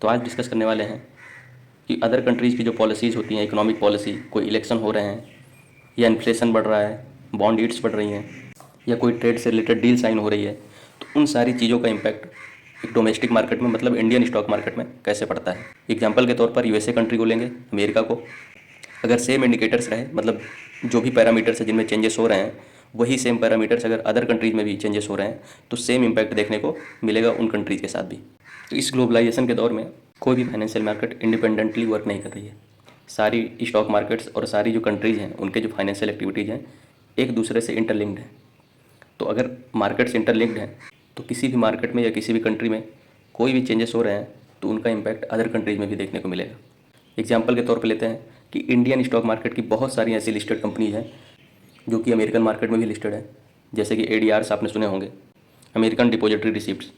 तो आज डिस्कस करने वाले हैं कि अदर कंट्रीज़ की जो पॉलिसीज़ होती हैं, इकोनॉमिक पॉलिसी, कोई इलेक्शन हो रहे हैं या इन्फ्लेशन बढ़ रहा है, बॉन्ड यील्ड्स बढ़ रही हैं या कोई ट्रेड से रिलेटेड डील साइन हो रही है, तो उन सारी चीज़ों का इम्पैक्ट एक डोमेस्टिक मार्केट में मतलब इंडियन स्टॉक मार्केट में कैसे पड़ता है। एग्जाम्पल के तौर पर यूएसए कंट्री को लेंगे, अमेरिका को। अगर सेम इंडिकेटर्स रहे, मतलब जो भी पैरामीटर्स है जिनमें चेंजेस हो रहे हैं वही सेम पैरामीटर्स अगर अदर कंट्रीज़ में भी चेंजेस हो रहे हैं तो सेम इम्पैक्ट देखने को मिलेगा उन कंट्रीज़ के साथ भी। तो इस ग्लोबलाइजेशन के दौर में कोई भी फाइनेंशियल मार्केट इंडिपेंडेंटली वर्क नहीं कर रही है। सारी स्टॉक मार्केट्स और सारी जो कंट्रीज़ हैं उनके जो फाइनेंशियल एक्टिविटीज़ हैं एक दूसरे से इंटरलिंक्ड हैं। तो अगर मार्केट्स इंटरलिंक्ड हैं तो किसी भी मार्केट में या किसी भी कंट्री में कोई भी चेंजेस हो रहे हैं तो उनका इम्पैक्ट अदर कंट्रीज़ में भी देखने को मिलेगा। एग्जाम्पल के तौर पर लेते हैं कि इंडियन स्टॉक मार्केट की बहुत सारी ऐसी लिस्टेड कंपनीज हैं जो कि अमेरिकन मार्केट में भी लिस्टेड है, जैसे कि एडीआरस आपने सुने होंगे, अमेरिकन डिपॉजिटरी रिसिप्ट्स,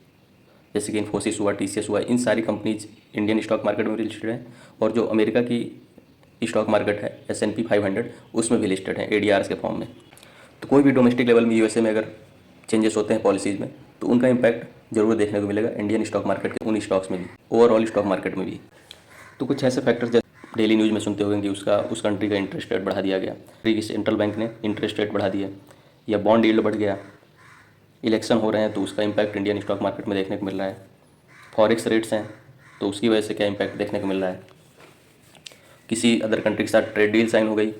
जैसे कि इन्फोसिस हुआ, टीसीएस हुआ, इन सारी कंपनीज इंडियन स्टॉक मार्केट में भी लिस्टेड है। और जो अमेरिका की स्टॉक मार्केट है S&P 500 उसमें भी लिस्टेड है एडीआरस के फॉर्म में। तो कोई भी डोमेस्टिक लेवल में यूएसए में अगर चेंजेस होते हैं पॉलिसीज़ में तो उनका इम्पैक्ट जरूर देखने को मिलेगा इंडियन स्टॉक मार्केट के उन स्टॉक्स में भी, ओवरऑल स्टॉक मार्केट में भी। तो कुछ ऐसे फैक्टर्स जैसे डेली न्यूज़ में सुनते होंगे कि उस कंट्री का इंटरेस्ट रेट बढ़ा दिया गया, सेंट्रल बैंक ने इंटरेस्ट रेट बढ़ा दिया, या बॉन्ड यील्ड बढ़ गया, इलेक्शन हो रहे हैं तो उसका इम्पैक्ट इंडियन स्टॉक मार्केट में देखने को मिल रहा है, फॉरेक्स रेट्स हैं तो उसकी वजह से क्या इम्पैक्ट देखने को मिल रहा है, किसी अदर कंट्री के साथ ट्रेड डील साइन हो गई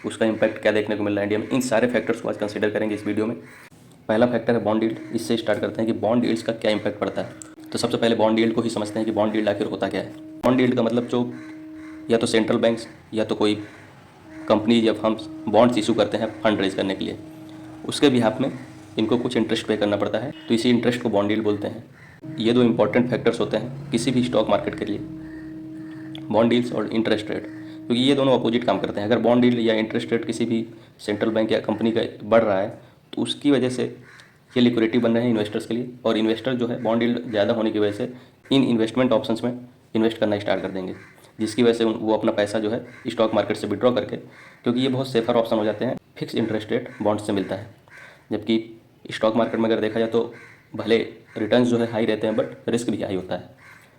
उसका इम्पैक्ट क्या देखने को मिल रहा है इंडिया में। इन सारे फैक्टर्स को आज कंसिडर करेंगे इस वीडियो में। पहला फैक्टर है बॉन्ड यील्ड। इससे स्टार्ट करते हैं कि बॉन्ड यील्ड्स का क्या इम्पैक्ट पड़ता है। तो सबसे पहले बॉन्ड यील्ड को ही समझते हैं कि बॉन्ड यील्ड आखिर होता क्या है। बॉन्ड यील्ड का मतलब जो या तो सेंट्रल बैंक्स या तो कोई कंपनी या फर्म्स बॉन्ड्स इशू करते हैं फंड रेज करने के लिए, उसके बिहाफ में इनको कुछ इंटरेस्ट पे करना पड़ता है, तो इसी इंटरेस्ट को बॉन्ड यील्ड बोलते हैं। ये दो इंपॉर्टेंट फैक्टर्स होते हैं किसी भी स्टॉक मार्केट के लिए, बॉन्ड यील्ड्स और इंटरेस्ट रेट, क्योंकि ये दोनों अपोजिट काम करते हैं। अगर बॉन्ड यील्ड या इंटरेस्ट रेट किसी भी सेंट्रल बैंक या कंपनी का बढ़ रहा है तो उसकी वजह से ये लिक्विडिटी बन रहे हैं इन्वेस्टर्स के लिए, और इन्वेस्टर जो है बॉन्ड यील्ड ज़्यादा होने की वजह से इन इन्वेस्टमेंट ऑप्शंस में इन्वेस्ट करना स्टार्ट कर देंगे, जिसकी वजह से वो अपना पैसा जो है स्टॉक मार्केट से विड्रॉ करके, क्योंकि ये बहुत सेफर ऑप्शन हो जाते हैं, फिक्स इंटरेस्ट रेट बॉन्ड से मिलता है। जबकि स्टॉक मार्केट में अगर देखा जाए तो भले रिटर्न्स जो है हाई रहते हैं बट रिस्क भी हाई होता है।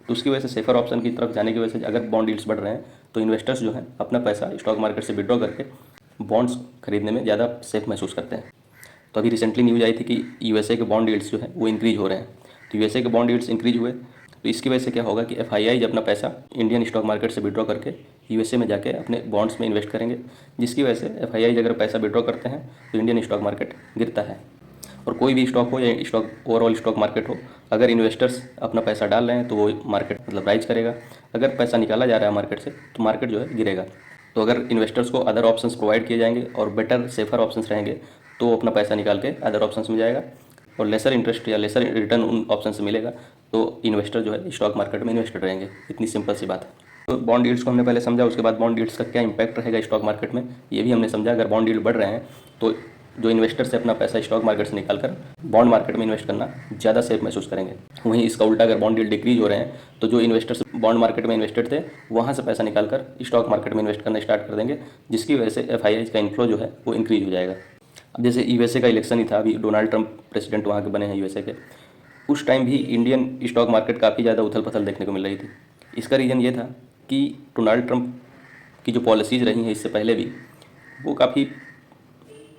तो उसकी वजह से सेफर ऑप्शन की तरफ जाने की वजह से अगर बॉन्ड यील्ड्स बढ़ रहे हैं तो इन्वेस्टर्स जो है अपना पैसा स्टॉक मार्केट से विड्रॉ करके बॉन्ड्स खरीदने में ज़्यादा सेफ महसूस करते हैं। तो अभी रिसेंटली न्यूज़ आई थी कि यूएसए के बॉन्ड यील्ड्स जो है वो इंक्रीज हो रहे हैं। तो यूएसए के बॉन्ड यील्ड्स इंक्रीज हुए तो इसकी वजह से क्या होगा कि एफआईआई अपना पैसा इंडियन स्टॉक मार्केट से विड्रॉ करके यूएसए में जाके अपने बॉन्ड्स में इन्वेस्ट करेंगे, जिसकी वजह से एफआईआई अगर पैसा विड्रॉ करते हैं तो इंडियन स्टॉक मार्केट गिरता है। और कोई भी स्टॉक हो या स्टॉक ओवरऑल स्टॉक मार्केट हो, अगर इन्वेस्टर्स अपना पैसा डाल रहे हैं तो वो मार्केट मतलब राइज करेगा, अगर पैसा निकाला जा रहा है मार्केट से तो मार्केट जो है गिरेगा। तो अगर इन्वेस्टर्स को अदर ऑप्शंस प्रोवाइड किए जाएंगे और बेटर सेफर ऑप्शंस रहेंगे तो वो अपना पैसा निकाल के अदर ऑप्शंस में जाएगा और लेसर इंटरेस्ट या लेसर रिटर्न उन ऑप्शन से मिलेगा, तो इन्वेस्टर जो है स्टॉक मार्केट में इन्वेस्टेड रहेंगे। इतनी सिंपल सी बात है। तो बॉन्ड यील्ड्स को हमने पहले समझा, उसके बाद बॉन्ड यील्ड्स का क्या इंपैक्ट रहेगा स्टॉक मार्केट में ये भी हमने समझा। अगर बॉन्ड यील्ड बढ़ रहे हैं तो जो इन्वेस्टर से अपना पैसा स्टॉक मार्केट से निकालकर बॉन्ड मार्केट में इन्वेस्ट करना ज़्यादा सेफ महसूस करेंगे। वहीं इसका उल्टा अगर बॉन्ड यील्ड डिक्रीज हो रहे हैं तो जो इन्वेस्टर्स बॉन्ड मार्केट में इन्वेस्टेड थे वहाँ से पैसा निकालकर स्टॉक मार्केट में इन्वेस्ट करना स्टार्ट कर देंगे, जिसकी वजह से एफआईआई का इनफ्लो जो है वो इंक्रीज हो जाएगा। अब जैसे यूएसए का इलेक्शन ही था, अभी डोनाल्ड ट्रंप प्रेसिडेंट वहाँ के बने हैं यूएसए के, उस टाइम भी इंडियन स्टॉक मार्केट काफ़ी ज़्यादा उथल पुथल देखने को मिल रही थी। इसका रीज़न ये था कि डोनाल्ड ट्रंप की जो पॉलिसीज़ रही हैं इससे पहले भी वो काफ़ी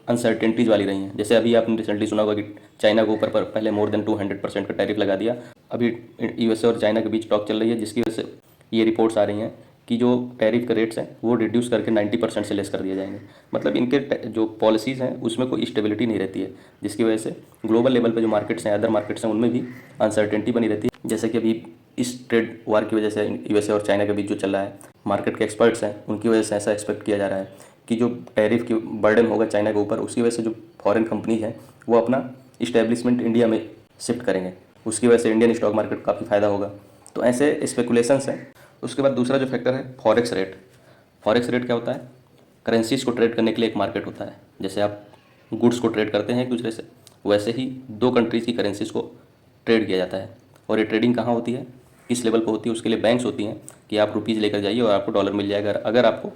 अनसर्टेनिटीज़ वाली रही हैं। जैसे अभी आपने रिसेंटली सुना होगा कि चाइना के ऊपर पर पहले मोर देन 200% का टैरिफ लगा दिया। अभी यूएसए और चाइना के बीच टॉक चल रही है, जिसकी वजह से ये रिपोर्ट्स आ रही हैं कि जो टैरिफ के रेट्स हैं वो रिड्यूस करके 90% से लेस कर दिए जाएंगे। मतलब इनके जो पॉलिसीज़ हैं उसमें कोई स्टेबिलिटी नहीं रहती है, जिसकी वजह से ग्लोबल लेवल पे जो मार्केट्स हैं, अदर मार्केट्स हैं, उनमें भी अनसर्टेनिटी बनी रहती है। जैसे कि अभी इस ट्रेड वार की वजह से यूएसए और चाइना के बीच जो चल रहा है, मार्केट के एक्सपर्ट्स हैं उनकी वजह से ऐसा एक्सपेक्ट किया जा रहा है कि जो टैरिफ की बर्डन होगा चाइना के ऊपर, उसकी वजह से जो फॉरेन कंपनीज हैं वो अपना इस्टेब्लिशमेंट इंडिया में शिफ्ट करेंगे, उसकी वजह से इंडियन स्टॉक मार्केट को काफ़ी फ़ायदा होगा। तो ऐसे स्पेकुलेशंस हैं। उसके बाद दूसरा जो फैक्टर है फॉरेक्स रेट। फॉरेक्स रेट क्या होता है? करेंसीज को ट्रेड करने के लिए एक मार्केट होता है। जैसे आप गुड्स को ट्रेड करते हैं एक दूसरे से, वैसे ही दो कंट्रीज़ की करेंसीज को ट्रेड किया जाता है। और ये ट्रेडिंग कहाँ होती है, किस लेवल पर होती है? उसके लिए बैंक्स होती हैं कि आप रुपीज़ लेकर जाइए और आपको डॉलर मिल जाएगा अगर आपको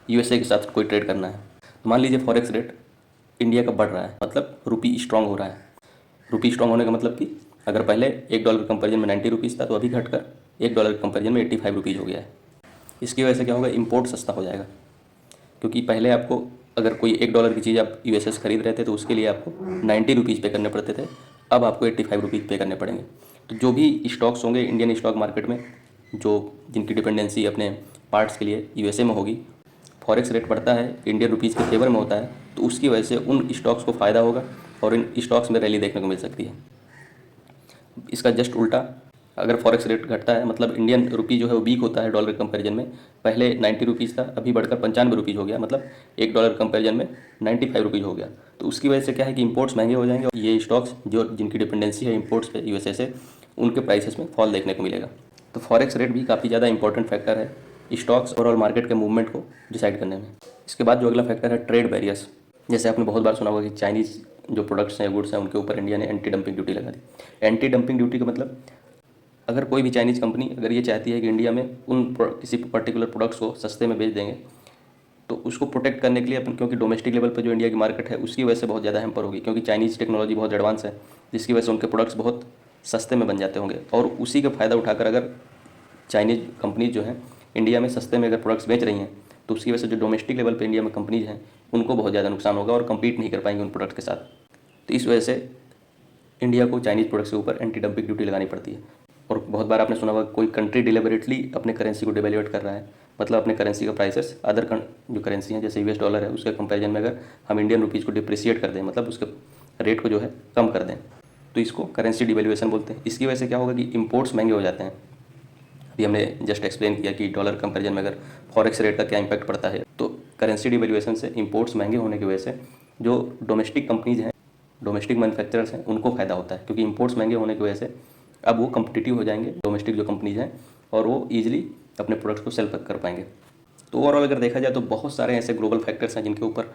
यूएसए के साथ कोई ट्रेड करना है। तो मान लीजिए फॉरेक्स रेट इंडिया का बढ़ रहा है, मतलब रुपी स्ट्रांग हो रहा है। रुपी स्ट्रांग होने का मतलब कि अगर पहले $1 के कंपेरिजन में 90 रुपीज़ था तो अभी घटकर $1 के कंपेरिजन में 85 रुपीज़ हो गया है। इसकी वजह से क्या होगा, इम्पोर्ट सस्ता हो जाएगा, क्योंकि पहले आपको अगर कोई $1 की चीज़ आप यूएसए से खरीद रहे थे तो उसके लिए आपको 90 रुपीज़ पे करने पड़ते थे, अब आपको 85 रुपीज़ पे करने पड़ेंगे। तो जो भी स्टॉक्स होंगे इंडियन स्टॉक मार्केट में, जो जिनकी डिपेंडेंसी अपने पार्ट्स के लिए यूएसए में होगी, फॉरेक्स रेट बढ़ता है, इंडियन रुपीज़ के फेवर में होता है, तो उसकी वजह से उन स्टॉक्स को फ़ायदा होगा और इन स्टॉक्स में रैली देखने को मिल सकती है। इसका जस्ट उल्टा, अगर फॉरेक्स रेट घटता है, मतलब इंडियन रुपी जो है वो वीक होता है डॉलर कंपैरिजन में, पहले 90 रुपीज़ था, अभी बढ़कर 95 रुपीज़ हो गया, मतलब $1 कंपैरिजन में 95 रुपीज़ हो गया। तो उसकी वजह से क्या है कि इंपोर्ट्स महंगे हो जाएंगे और ये स्टॉक्स जो जिनकी डिपेंडेंसी है इंपोर्ट्स पे यूएसए से, उनके प्राइसेस में फॉल देखने को मिलेगा। तो फॉरेक्स रेट भी काफ़ी ज़्यादा इंपॉर्टेंट फैक्टर है स्टॉक्स ओवरऑल मार्केट के मूवमेंट को डिसाइड करने में। इसके बाद जो अगला फैक्टर है ट्रेड बैरियर्स। जैसे आपने बहुत बार सुना होगा कि चाइनीज़ जो प्रोडक्ट्स हैं, गुड्स हैं, उनके ऊपर इंडिया ने एंटी डंपिंग ड्यूटी लगा दी। एंटी डंपिंग ड्यूटी का मतलब, अगर कोई भी चाइनीज़ कंपनी अगर ये चाहती है कि इंडिया में किसी पर्टिकुलर प्रोडक्ट्स को सस्ते में बेच देंगे, तो उसको प्रोटेक्ट करने के लिए अपन, क्योंकि डोमेस्टिक लेवल पर जो इंडिया की मार्केट है उसकी वजह से बहुत ज़्यादा हैम्पर होगी, क्योंकि चाइनीज़ टेक्नोलॉजी बहुत एडवांस है, जिसकी वजह से उनके प्रोडक्ट्स बहुत सस्ते में बन जाते होंगे, और उसी का फ़ायदा उठाकर अगर चाइनीज़ कंपनीज जो हैं इंडिया में सस्ते में अगर प्रोडक्ट्स बेच रही हैं, तो उसकी वजह से जो डोमेस्टिक लेवल पर इंडिया में कंपनीज हैं उनको बहुत ज़्यादा नुकसान होगा और कम्पीट नहीं कर पाएंगे उन प्रोडक्ट के साथ। तो इस वजह से इंडिया को चाइनीज़ प्रोडक्ट्स के ऊपर एंटी डंपिंग ड्यूटी लगानी पड़ती है। और बहुत बार आपने सुना होगा कोई कंट्री डिलिबरेटली अपने करेंसी को डिवेल्यूएट कर रहा है, मतलब अपने करेंसी का प्राइसेस अदर जो करेंसी हैं जैसे यूएस डॉलर है उसके कंपैरिजन में अगर हम इंडियन रुपीज़ को डिप्रिशिएट कर दें, मतलब उसके रेट को जो है कम कर दें, तो इसको करेंसी डिवेल्यूएशन बोलते हैं। इसकी वजह से क्या होगा कि इंपोर्ट्स महंगे हो जाते हैं। अभी हमने जस्ट एक्सप्लेन किया कि डॉलर कंपैरिजन में अगर फॉरेक्स रेट का क्या इंपैक्ट पड़ता है, तो करेंसी डिवेल्यूएशन से इंपोर्ट्स महंगे होने की वजह से जो डोमेस्टिक कंपनीज हैं, डोमेस्टिक मैन्युफैक्चरर्स हैं, उनको फ़ायदा होता है, क्योंकि इंपोर्ट्स महंगे होने की वजह से अब वो कम्पिटिटिव हो जाएंगे डोमेस्टिक जो कंपनीज हैं, और वो ईजिली अपने प्रोडक्ट्स को सेल कर पाएंगे। तो ओवरऑल अगर देखा जाए तो बहुत सारे ऐसे ग्लोबल फैक्टर्स हैं जिनके ऊपर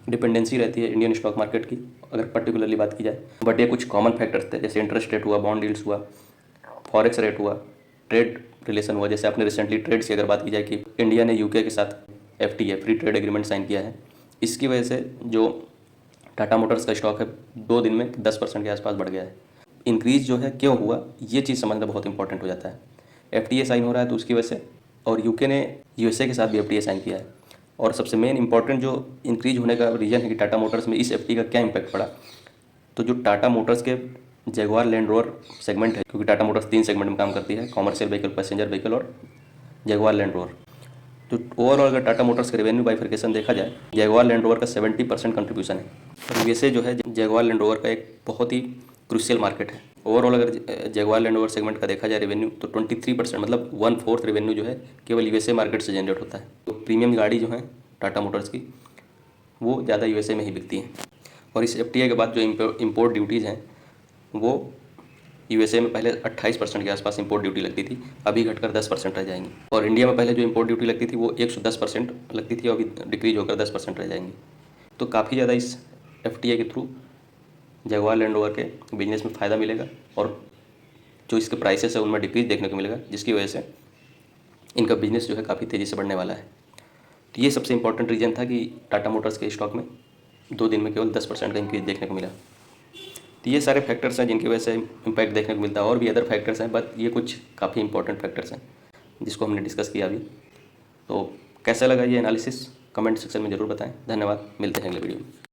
डिपेंडेंसी रहती है इंडियन स्टॉक मार्केट की, अगर पर्टिकुलरली बात की जाए। बट ये कुछ कॉमन फैक्टर्स थे, जैसे इंटरेस्ट रेट हुआ, बॉन्ड यील्ड्स हुआ, फॉरेक्स रेट हुआ, ट्रेड रिलेशन हुआ, जैसे आपने रिसेंटली ट्रेड की अगर बात की जाए कि इंडिया ने यूके के साथ FTA free trade agreement sign किया है, इसकी वजह से जो टाटा मोटर्स का स्टॉक है 2 दिन में 10% के आसपास बढ़ गया है। इंक्रीज़ जो है क्यों हुआ, ये चीज़ समझना बहुत इंपॉर्टेंट हो जाता है। FTA साइन हो रहा है तो उसकी वजह से, और यूके ने यूएसए के साथ भी FTA साइन किया है। और सबसे मेन इंपॉर्टेंट जो इंक्रीज होने का रीज़न है कि टाटा मोटर्स में इस FTA का क्या इम्पैक्ट पड़ा, तो जो टाटा मोटर्स के जगुआर लैंड रोवर सेगमेंट है, क्योंकि टाटा मोटर्स 3 सेगमेंट में काम करती है, कॉमर्शियल व्हीकल, पैसेंजर व्हीकल और जगुआर लैंड रोवर। तो ओवरऑल अगर टाटा मोटर्स के रेवेन्यू बाइफर्केशन देखा जाए, जगुआर लैंड रोवर का 70% कंट्रीब्यूशन है, और यूएसए जो है जगुआर लैंड रोवर का एक बहुत ही क्रूशियल मार्केट है। ओवरऑल अगर जगुआर लैंड रोवर सेगमेंट का देखा जाए रेवेन्यू, तो 23%, मतलब 1/4 रेवेन्यू जो है केवल यूएसए मार्केट से जनरेट होता है। तो प्रीमियम गाड़ी जो है टाटा मोटर्स की, वो ज़्यादा यूएसए में ही बिकती हैं। और इस FTA के बाद जो इम्पोर्ट ड्यूटीज़ हैं, वो यूएसए में पहले 28% के आसपास इंपोर्ट ड्यूटी लगती थी, अभी घटकर 10% रह जाएंगी। और इंडिया में पहले जो इंपोर्ट ड्यूटी लगती थी वो 110% लगती थी, अभी डिक्रीज होकर 10% रह जाएंगी। तो काफ़ी ज़्यादा इस FTA के थ्रू जगुआर लैंड रोवर के बिजनेस में फ़ायदा मिलेगा, और जो इसके प्राइसेस है उनमें डिक्रीज देखने को मिलेगा, जिसकी वजह से इनका बिजनेस जो है काफ़ी तेज़ी से बढ़ने वाला है। तो ये सबसे इंपॉर्टेंट रीज़न था कि टाटा मोटर्स के स्टॉक में 2 दिन में केवल 10% का इंक्रीज देखने को मिला। तो ये सारे फैक्टर्स हैं जिनकी वजह से इम्पैक्ट देखने को मिलता है, और भी अदर फैक्टर्स हैं, बट ये कुछ काफ़ी इंपॉर्टेंट फैक्टर्स हैं जिसको हमने डिस्कस किया अभी। तो कैसा लगा ये एनालिसिस, कमेंट सेक्शन में ज़रूर बताएं। धन्यवाद, मिलते हैं अगले वीडियो में।